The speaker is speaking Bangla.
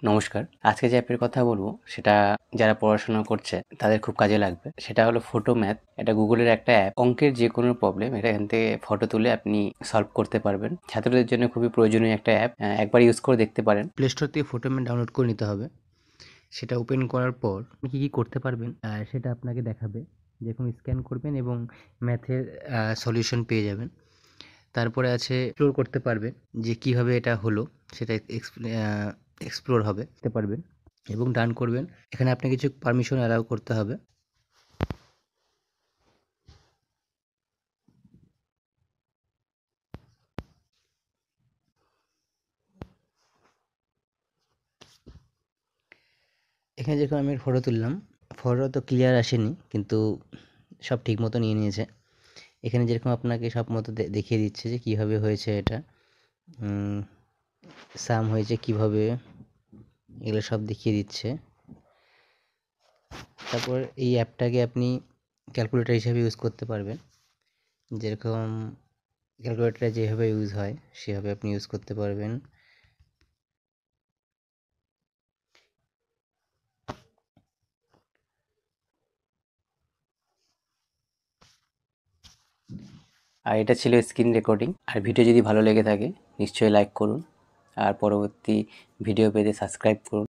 নমস্কার। আজকে যে অ্যাপের কথা বলবো সেটা যারা পড়াশোনা করছে তাদের খুব কাজে লাগবে। সেটা হলো ফটো ম্যাথ। এটা গুগলের একটা অ্যাপ। অঙ্কের যেকোনো প্রবলেম এখান থেকে ফটো তুলে আপনি সলভ করতে পারবেন। ছাত্রদের জন্য খুবই প্রয়োজনীয় একটা অ্যাপ। একবার ইউজ করে দেখতে পারেন। প্লে স্টোর থেকে ফটো ম্যাথ ডাউনলোড করে নিতে হবে। সেটা ওপেন করার পর আপনি কী করতে পারবেন সেটা আপনাকে দেখাবে। যখন স্ক্যান করবেন এবং ম্যাথের সলিউশন পেয়ে যাবেন। তারপরে আছে এক্সপ্লোর করতে পারবেন যে কীভাবে এটা হলো সেটা এক্সপ্লোর হবে দেখতে পারবেন এবং ডান করবেন। এখানে আপনি কিছু পারমিশন অ্যালাউ করতে হবে। এখানে যখন আমি ফটো তুললাম, ফটো তো ক্লিয়ার আসেনি কিন্তু সব ঠিক মতো নিয়ে নিয়েছে। এখানে যেরকম আপনাকে সব মতো দেখিয়ে দিচ্ছে যে কীভাবে হয়েছে এটা, সাম হয়েছে কীভাবে, এগুলো সব দেখিয়ে দিচ্ছে। তারপর এই অ্যাপটাকে আপনি ক্যালকুলেটর হিসাবে ইউজ করতে পারবেন। যেরকম ক্যালকুলেটরে যেভাবে ইউজ হয় সেভাবে আপনি ইউজ করতে পারবেন। আর এটা ছিল স্ক্রিন রেকর্ডিং। আর ভিডিও যদি ভালো লেগে থাকে নিশ্চয়ই লাইক করুন। আর পরবর্তী ভিডিও পেতে সাবস্ক্রাইব করুন।